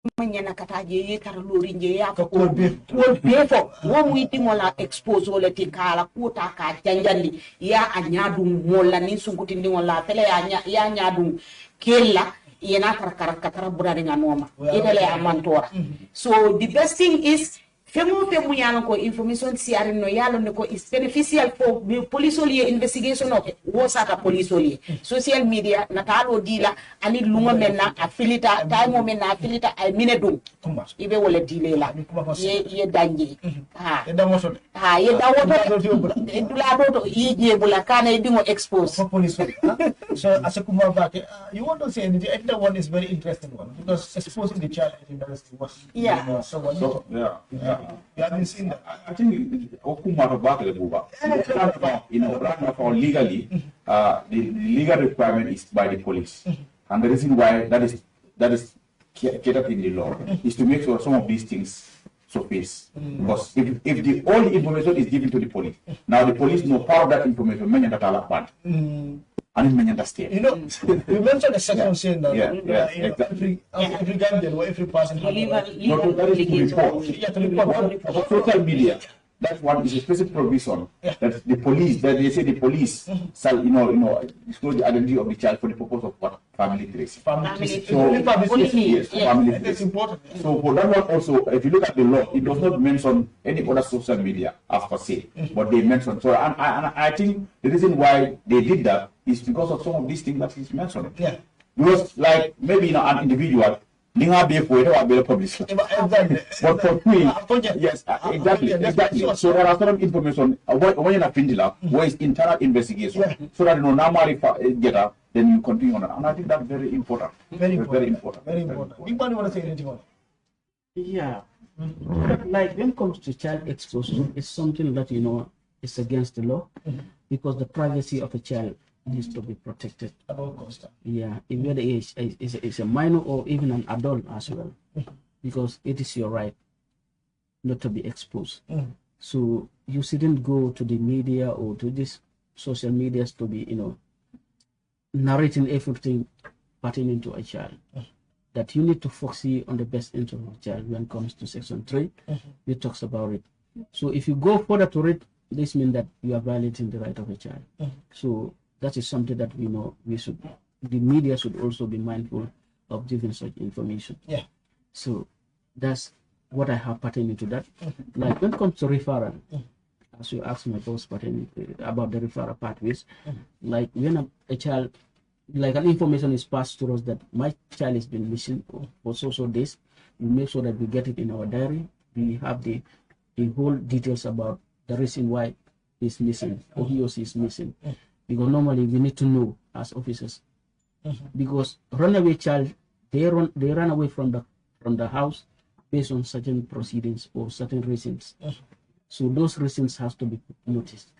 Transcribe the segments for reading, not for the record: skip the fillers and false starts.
manyana kataje ye karlori nje ya ko befo wo muiti ngola expose wala tikala kuta ka janjandi ya anyadu mola ni sunguti ndi ngola tele ya nyadu kella yena karakara katara burari nganoma itele amantora. So the best thing is femu yalo ko information siari no yalo ne ko is beneficial for police investigation of was at a police social media natalo dila ani lunga menna affilita time menna affilita ay minedum ibe wala dile la ye danji ha ye dawoto dula do ye jebula kana dingo expose for police. So as a Kumabake, you want to say anything? I think that one is very interesting one because exposing the child, I think that is what you haven't seen that. I think Okumaro Bakale Buba. You know, right now legally, the legal requirement is by the police, and the reason why that is catered in the law is to make sure some of these things surface. Because if the all the information is given to the police, now the police know part of that information, many that are bad. And in many understand. You know, you mentioned a section saying that exactly. every Gambian or every person that is to report. Social media. That one is a specific provision that the police, that they say the police shall, disclose the identity of the child for the purpose of what? Family tracing. Family tracing. That's important. So for that one also, if you look at the law, it does not mention any other social media as per se, but they mention. So and I think the reason why they did that is because of some of these things that he's mentioned. Yeah. Because like maybe an individual. Exactly. But for free, yes, exactly. So there are some information when you're Pindila, where is internal investigation, so that normally get up, then you continue on. And I think that's very important. Very important. You want to say anything on it? Yeah. Like when it comes to child exposure, it's something that is against the law because the privacy of a child needs to be protected. At all costs. Yeah, if whether is a minor or even an adult as well, because it is your right not to be exposed. So you shouldn't go to the media or to these social medias to be, narrating everything pertaining to a child. That you need to focus on the best interest of the child when it comes to Section 3. It talks about it. So if you go further to it, this means that you are violating the right of a child. So that is something that the media should also be mindful of giving such information. Yeah. So that's what I have pertaining to that. Like when it comes to referral, as you asked my boss pertaining about the referral pathways, like when a child, like an information is passed to us that my child has been missing for so days, we make sure that we get it in our diary. We have the whole details about the reason why he's missing or he or she is missing. Because normally we need to know as officers, because runaway child they run away from the house based on certain proceedings or certain reasons. So those reasons has to be noticed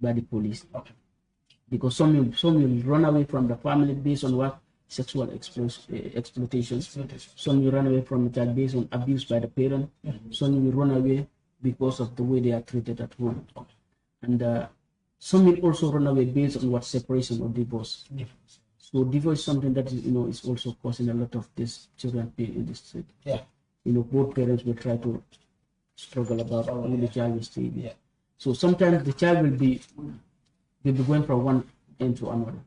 by the police. Because some will run away from the family based on what? Sexual exploitation. Some will run away from the child based on abuse by the parent. Some will run away because of the way they are treated at home. And some will also run away based on what? Separation or divorce. So divorce is something that is also causing a lot of these children being in the street. Yeah. Both parents will try to struggle about who the child will stay with. Yeah. So sometimes the child will be going from one end to another.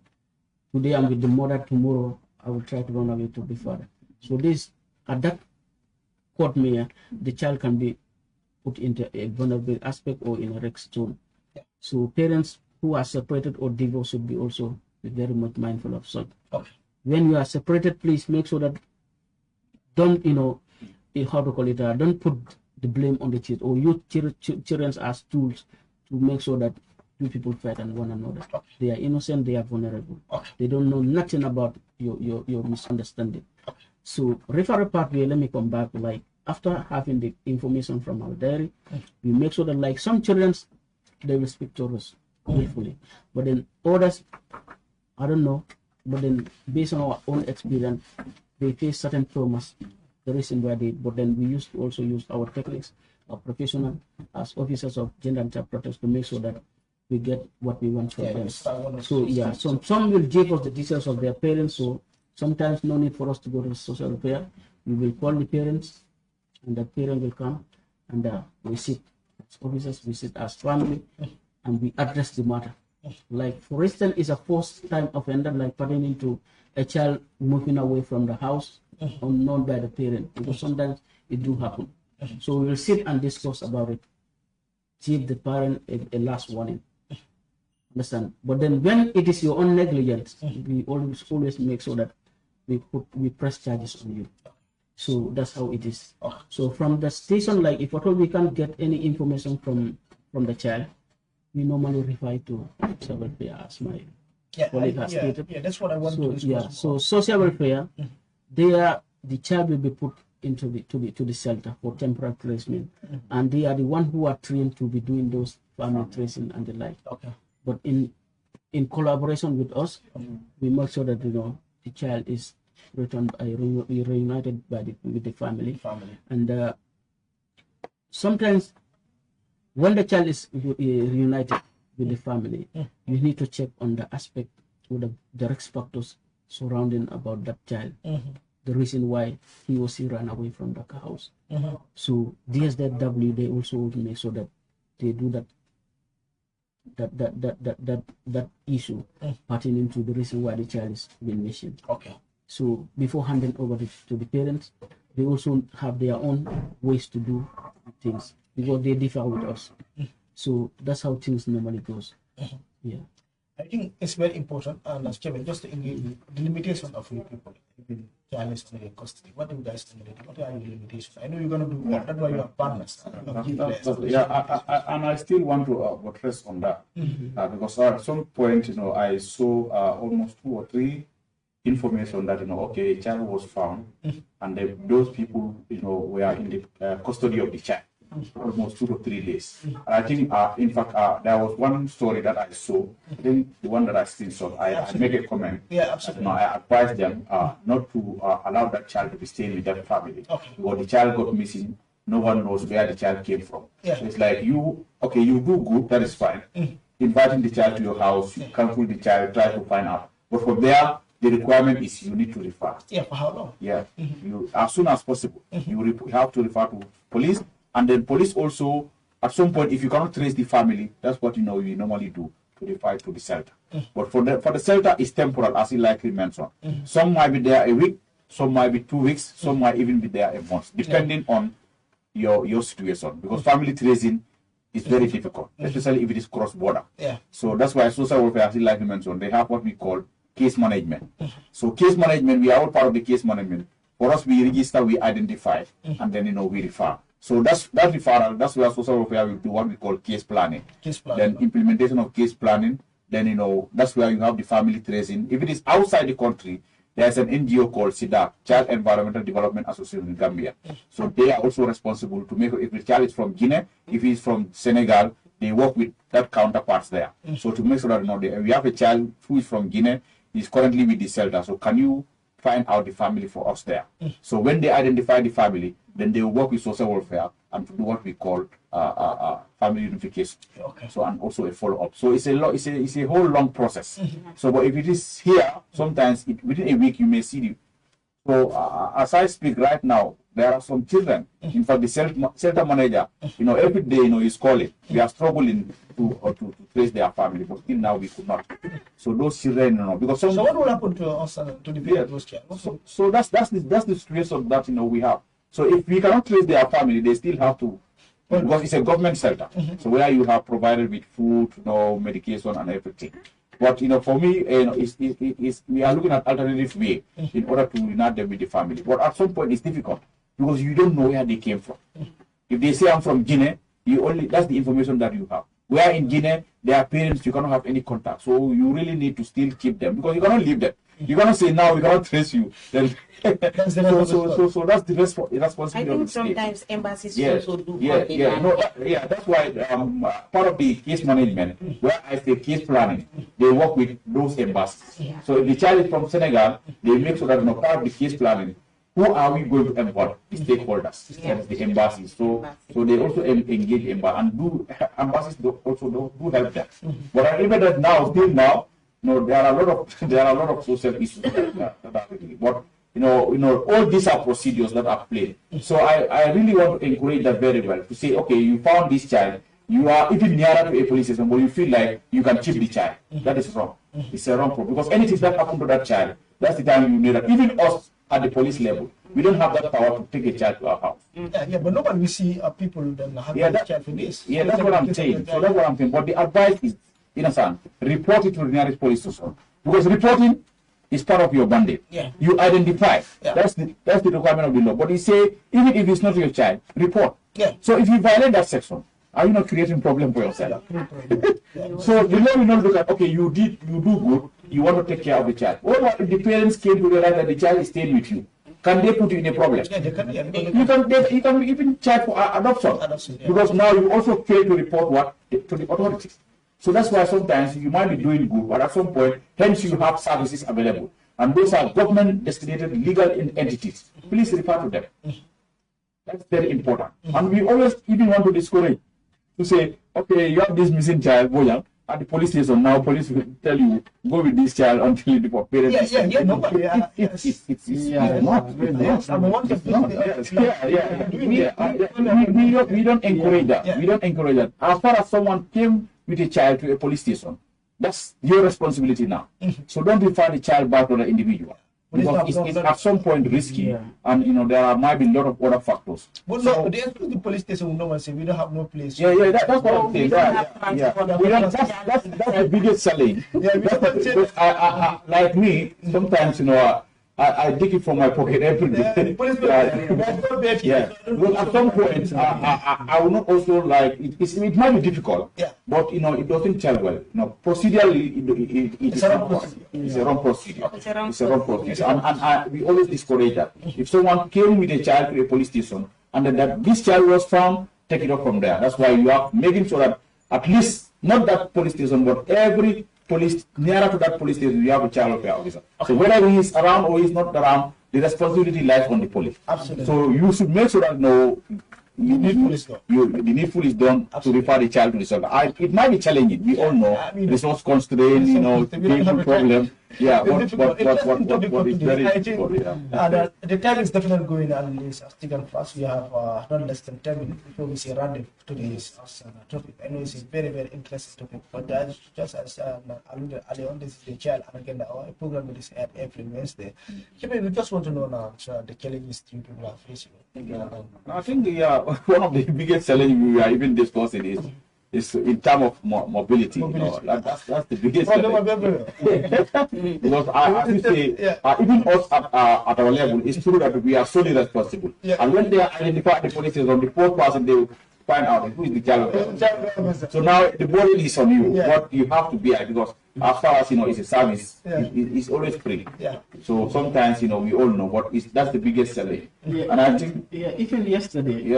Today I'm with the mother, tomorrow I will try to run away to the father. So at that court measure, the child can be put into a vulnerable aspect or in a risk zone. So parents who are separated or divorced should be also very much mindful of such. When you are separated, please make sure that don't don't put the blame on the children or you children as tools to make sure that two people fight and one another. They are innocent, they are vulnerable. They don't know nothing about your misunderstanding. So referral pathway, let me come back, like after having the information from our diary, we make sure that like some children, they will speak to us willfully. But then others, I don't know, but then based on our own experience, they face certain traumas. The reason why but then we also use our techniques, our professional as officers of gender and child protection to make sure that we get what we want from them. So yeah, some will give us the details of their parents, so sometimes no need for us to go to social welfare. we will call the parents, and the parent will come, and we sit as officers, we sit as family, and we address the matter. Like, for instance, it's a first-time offender, like pertaining to a child moving away from the house, unknown by the parent, because sometimes it do happen. So we will sit and discuss about it, give the parent a last warning. Understand? But then when it is your own negligence, we always make sure that we press charges on you. So that's how it is. So from the station, like if at all we can't get any information from the child, we normally refer to social welfare, as my colleague has stated. Yeah, that's what I want to discuss. Yeah, so social welfare, the child will be put into the shelter for temporary placement, and they are the one who are trained to be doing those family tracing and the like. Okay. But in collaboration with us, we make sure that the child is returned, reunited with the family. And sometimes when the child is reunited with the family, you need to check on the aspect or the risk factors surrounding about that child. The reason why he or she ran away from the house. So DSW, they also make sure that they do that issue pertaining to the reason why the child is being missing. Okay. So before handing over to the parents, they also have their own ways to do things because they differ with us. So that's how things normally goes. Yeah. I think it's very important, and as Chairman, just to engage with the limitation of you people, even child is in custody. What do you guys think? What are your limitations? I know you're going to do that. That's why you have partners. And I still want to address on that because at some point, I saw almost 2 or 3 information that okay, a child was found, and those people were in the custody of the child almost 2 to 3 days. And I think in fact there was one story that I saw. I think the one that I screenshot, I make a comment. Yeah, absolutely. I advise them not to allow that child to be staying with that family. Okay. Because the child got missing, no one knows where the child came from. Yeah. So it's like you do good, that is fine. Inviting the child to your house, you cancel the child, try to find out. But from there, the requirement is you need to refer. Yeah, for how long? Yeah, you as soon as possible. You have to refer to police, and then police also at some point, if you cannot trace the family, that's what you normally do, to refer to the shelter. But for the shelter, it's temporal, as he likely mentioned. Some might be there a week, some might be 2 weeks, some might even be there a month, depending on your situation. Because family tracing is very difficult, especially if it is cross border. Yeah. So that's why social welfare, as he likely mentioned, they have what we call case management. So case management, we are all part of the case management. For us, we register, we identify, and then we refer. So that referral, that's where social welfare will do what we call case planning. Then implementation of case planning. Then that's where you have the family tracing. If it is outside the country, there's an NGO called SIDA, Child Environmental Development Association in Gambia. So they are also responsible to make, if the child is from Guinea, if he's from Senegal, they work with that counterparts there. So to make sure that we have a child who is from Guinea, he's currently with the shelter. So can you find out the family for us there? So when they identify the family, then they will work with social welfare and to do what we call family unification. Okay. So and also a follow-up. So it's a whole long process. So but if it is here, sometimes within a week you may see the. So as I speak right now, there are some children. In fact, the shelter manager, every day, is calling. We are struggling to trace their family, but still now we could not. So those children, because so what will happen to us to the those children? So that's the situation that we have. So if we cannot trace their family, they still have to, because it's a government shelter. So where you have provided with food, medication and everything. But for me, we are looking at alternative way in order to unite them with the family. But at some point, it's difficult because you don't know where they came from. If they say I'm from Guinea, that's the information that you have. Where in Guinea, their parents, you cannot have any contact. So you really need to still keep them because you cannot leave them. You cannot say now we cannot trace you. Then so that's the responsibility. I think sometimes embassies also do. That's why part of the case management, where I say case planning, they work with those embassies. Yeah. So if the child is from Senegal, they make sure that part of the case planning, who are we going to involve? The stakeholders, the embassies. So they also engage embassies also do help them. But I remember that still now, there are a lot of social issues that are really. But all these are procedures that are played. So I really want to encourage that very well to say, okay, you found this child, you are even nearer to a police station, but you feel like you can keep the child. That is wrong. It's a wrong problem, because anything that happened to that child, that's the time you know that even us at the police level, we don't have that power to take a child to our house. Yeah, but normally we see people that have a child for this. Yeah, that's what I'm saying. So that's what I'm saying. But the advice is, report it to the nearest police station, because reporting is part of your mandate. Yeah. You identify. Yeah. That's the requirement of the law. But you say, even if it's not your child, report. Yeah. So if you violate that section, are you not creating problem for yourself? So the law will not look at, okay, you do good, you want to take care of the child. What about if the parents came to realize that the child is staying with you? Can they put you in a problem? Yeah, they can. Yeah, You can even charge for adoption, because now you also fail to report to the authorities. So that's why sometimes you might be doing good, but at some point, hence you have services available. And those are government-designated legal entities. Please refer to them. That's very important. And we always even want to discourage, to say, okay, you have this missing child, Boyan, at the police station. Now police will tell you, go with this child until the parents. We don't encourage that. We don't encourage that. As far as someone came with a child to a police station, that's your responsibility now. So don't refer the child back to the individual, because it's at some point risky, and there might be a lot of other factors. But no, the police station will normally say we don't have no place. That's what I'm saying. That's the biggest challenge. Like me, sometimes I dig it from my pocket every day. Well, at some point, I will not also like it might be difficult, but it doesn't tell well. Procedurally, it's a wrong procedure. It's a wrong procedure, and we always discourage that. If someone came with a child to a police station and then that this child was found, take it up from there. That's why you are making sure that at least not that police station, but every police nearer to that police station, you have a child welfare officer. So whether he is around or he is not around, the responsibility lies on the police. Absolutely. So you should make sure that the needful is done to refer the child to the center. It might be challenging. We all know resource constraint, people problem. Yeah, but it's very difficult. The time is definitely going on this article fast. We have not less than 10 minutes before we see round to this topic. I know it's a very, very interesting topic, but just as alluded earlier on, this is the child, and again, our program is aired every Wednesday. We just want to know now the challenges you people are facing. I think one of the biggest challenges we are even discussing is in terms of mobility. That's the biggest challenge. Because as you say, even us at our level, it's true that we are solely responsible. And when they are identified the police on the fourth person, they will find out who is the child. So now the burden is on you. What you have to be at, because as far as it's a service, it's always free. So sometimes we all know, but that's the biggest challenge. And I think even yesterday,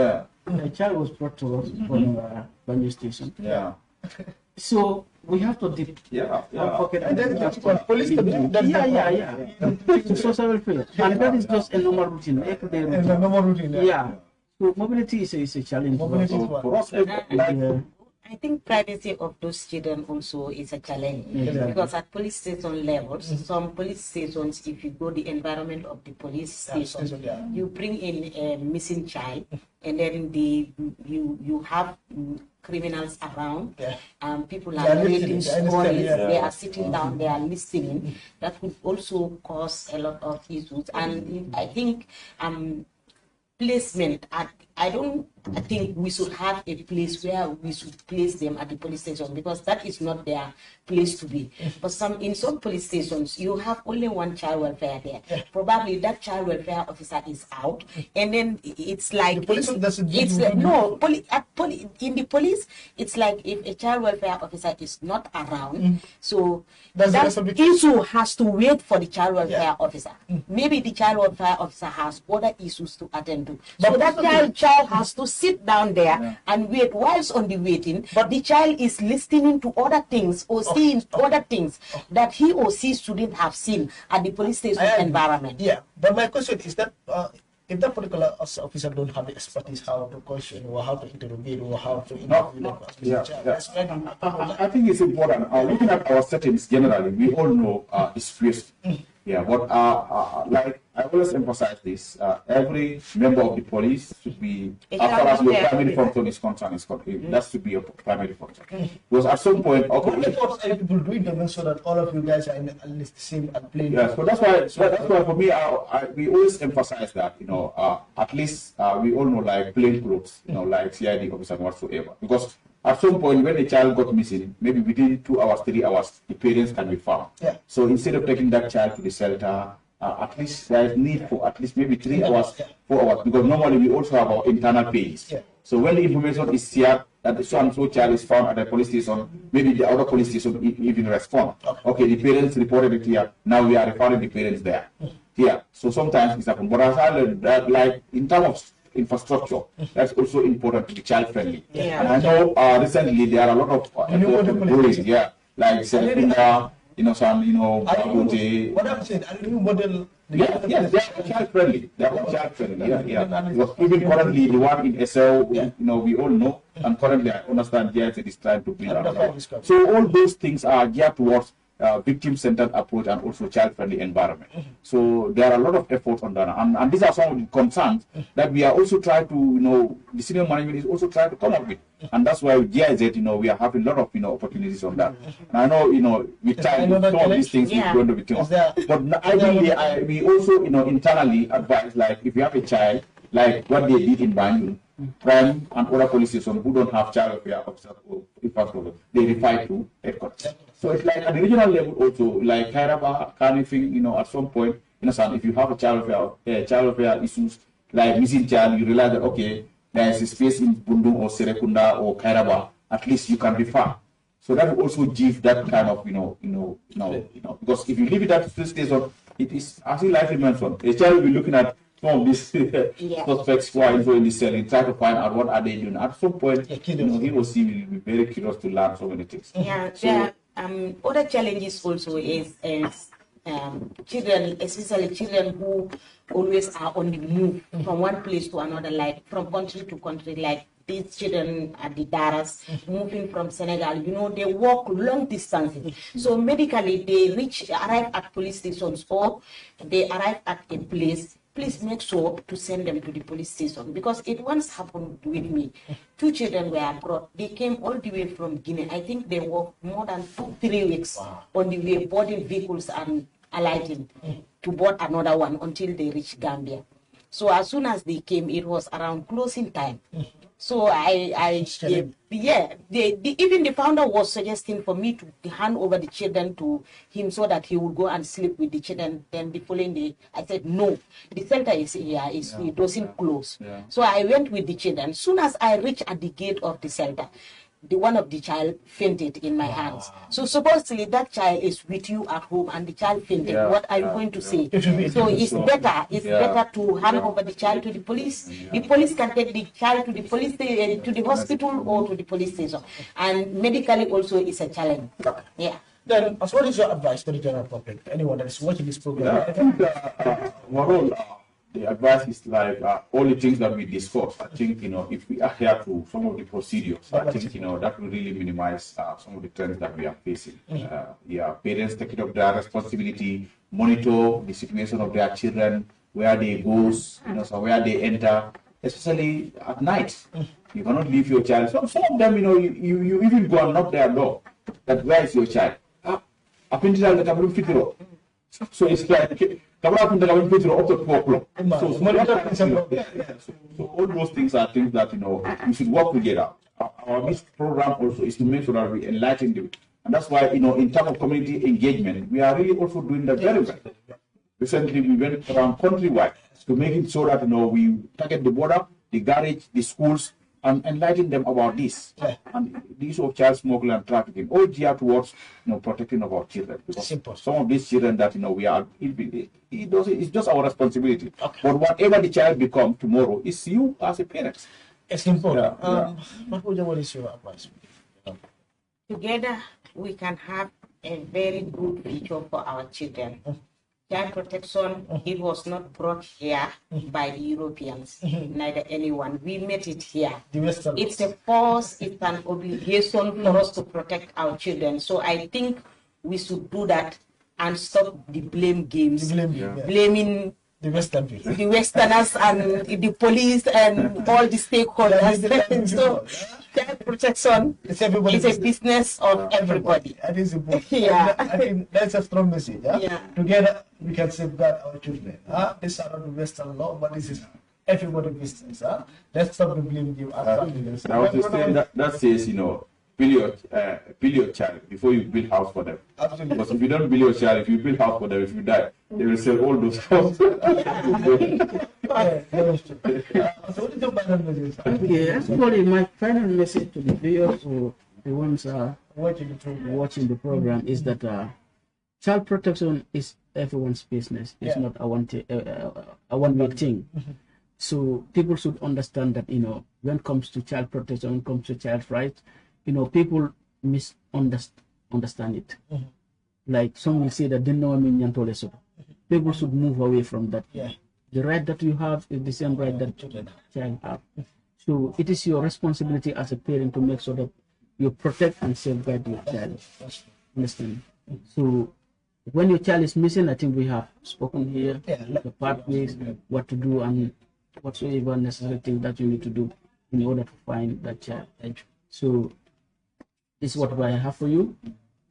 a child was brought to us from Banjo Station. So we have to dip our pocket. And then police can do that. Social welfare, and that is just a normal routine. Everyday routine. So mobility is a challenge for us. I think privacy of those children also is a challenge, because at police station levels, some police stations, if you go the environment of the police station, you bring in a missing child, and then you have criminals around, people are reading stories, they are sitting down, they are listening. That could also cause a lot of issues, and I think placement I think we should have a place where we should place them at the police station, because that is not their place to be. But in some police stations, you have only one child welfare there. Probably that child welfare officer is out, and then it's like in the police, it's like if a child welfare officer is not around, so that issue has to wait for the child welfare officer. Maybe the child welfare officer has other issues to attend to, so that child has to sit down there and wait. Whilst on the waiting, but the child is listening to other things or seeing other things that he or she shouldn't have seen at the police station environment. But my question is that if that particular officer don't have the expertise how to question or how to interrogate or how to interview I think it's important. Looking at our settings generally, we all know the situation. Yeah, but like I always emphasize this, every member of the police should be, as far as your primary function is concerned, that should be your primary function. Because at some point, What okay. efforts are people doing to make sure that all of you guys are in at least the same and playing? Yeah, so that's why for me, we always emphasize that, you know, at least we all know like plain clothes, you know, like CID officer whatsoever. Because at some point when a child got missing, maybe within 2 hours, 3 hours, the parents can be found. Yeah. So instead of taking that child to the shelter, at least there is need for at least maybe 3 hours, 4 hours, because normally we also have our internal pages. Yeah. So when the information is shared that the so and so child is found at the police station, maybe the other police station even respond. Okay, the parents reported it here. Now we are referring the parents there. Yeah. So sometimes it's happened. But as I learned that, like in terms of infrastructure, that's also important to be child friendly. Yeah. And I know recently there are a lot of going, yeah, like Serekunda, you know, some, you know, What I'm saying, a new model. yes, they are child friendly. They are child friendly. Yeah. Because even currently, the one in SL, you know, we all know, and currently I understand GIZ is trying to build up. So all those things are geared towards victim-centered approach and also child-friendly environment. So there are a lot of efforts on that, and these are some of the concerns that we are also trying to, you know, the senior management is also trying to come up with, and that's why with GIZ, you know, we are having a lot of, you know, opportunities on that. And I know, you know, with time, some of these things is going to be tough. But ideally, we also, you know, internally advise, like, if you have a child, like what they did in Banjul, Prime and other police stations who don't have child welfare officers or infrastructure, they refer to headquarters. So it's like at the regional level also, like Kairaba, Carnifing, you know, at some point, you know, if you have a child welfare issues, like missing child, you realize that, okay, there is a space in Bundung or Serekunda or Kairaba, at least you can refer. So that will also give that kind of, because if you leave it at the station, it is, as you likely mentioned, a child will be looking at some of these suspects who are in the cell and try to find out what are they doing. At some point, you know, he or she will be very curious to learn so many things. Yeah, so, other challenges also is children, especially children who always are on the move from one place to another, like from country to country, like these children at the Daras, moving from Senegal, you know, they walk long distances. So medically, they arrive at police stations or they arrive at a place. Please make sure to send them to the police station, because it once happened with me. 2 children were brought. They came all the way from Guinea. I think they walked more than 2-3 weeks on the way, boarding vehicles and alighting to board another one until they reached Gambia. So as soon as they came, it was around closing time. So even the founder was suggesting for me to hand over the children to him so that he would go and sleep with the children. Then the following day, I said, no, the center is here, it doesn't close. Yeah. So I went with the children. As soon as I reached at the gate of the center, the one of the child fainted in my hands. So supposedly that child is with you at home and the child fainted. What are you going to say? So it's better to hand over the child to the police. The police can take the child to the police to the hospital or to the police station. And medically also is a challenge. Yeah. Then, what is your advice to the general public? Anyone that is watching this program? I think the advice is like all the things that we discussed. I think, you know, if we adhere to some of the procedures, I think, you know, that will really minimize some of the trends that we are facing. Parents taking up their responsibility, monitor the situation of their children, where they go, you know, so where they enter, especially at night. You cannot leave your child. Some of them, you know, you even go and knock their door. That where is your child? So it's like, up to 2 o'clock. So all those things are things that, you know, we should work together. Our program also is to make sure that we enlighten them. And that's why, you know, in terms of community engagement, we are really also doing that very well. Recently, we went around countrywide to make it so that, you know, we target the border, the garage, the schools, and enlighten them about this and the issue of child smuggling and trafficking, all geared towards, you know, protecting of our children. Because some of these children that, you know, we are, it's just our responsibility. But whatever the child becomes tomorrow, is you as a parent. It's important. What is your advice? Together, we can have a very good future for our children. Child protection, it was not brought here by the Europeans, neither anyone. We met it here. It's a force, it's an obligation for us to protect our children. So I think we should do that and stop the blame games, The blame game, yeah. blaming The Western people. the Westerners and the police and all the stakeholders. So child protection It's everybody's is a business of everybody. That is important. Yeah. I think that's a strong message. Yeah? Yeah. Together we can safeguard our children. This are not the Western law, but this is everybody's business. Let's stop the blame game. I was just saying that says, build your child before you build house for them. Absolutely. Because if you don't build your child, if you build house for them, if you die, they will sell all those houses. Yeah, that's true. So what is your final message? Okay, actually, my final message to the viewers or the ones Watching the program. watching the program is that child protection is everyone's business. It's Yeah. not a one-way thing. So people should understand that when it comes to child protection, when it comes to child rights, people misunderstand it. Like some will say that people should move away from that. Yeah. The right that you have is the same right that Children. child have. So it is your responsibility as a parent to make sure that you protect and safeguard your child. That's true. Understand? So when your child is missing, I think we have spoken here Yeah. the pathways, what to do, and whatsoever necessary thing that you need to do in order to find that child. So this is what I have for you.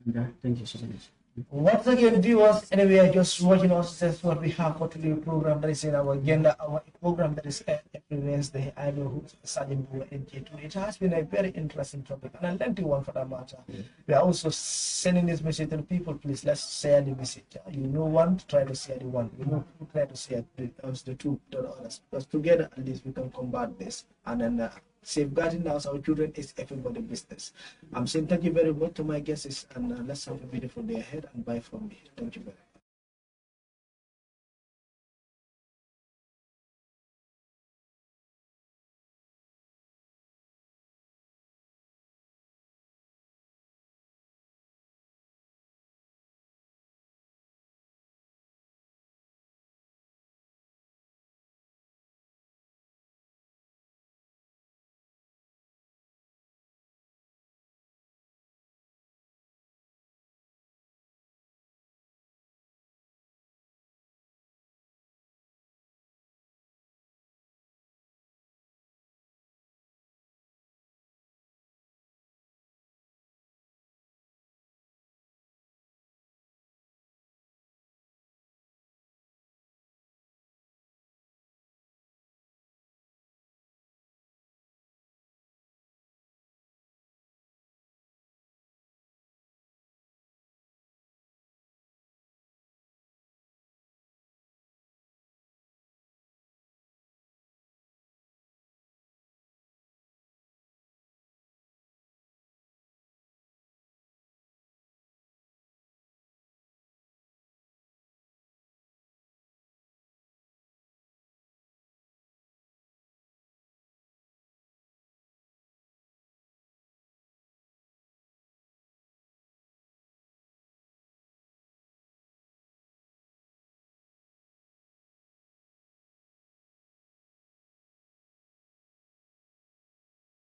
And, thank you so much. Once again, viewers, anyway, just watching us, that's what we have for today's program. That is in our agenda, our program that is every Wednesday. I know who's Sergeant Bua in J2. It has been a very interesting topic and a lengthy one for that matter. We are also sending this message to the people. Please, let's share the message. You know one, try to share the one. You know who, try to share the two to the others. Because together, at least, we can combat this. And then safeguarding our children is everybody's business. I'm saying thank you very much to my guests, and let's have a beautiful day ahead, and bye from me. Thank you very much.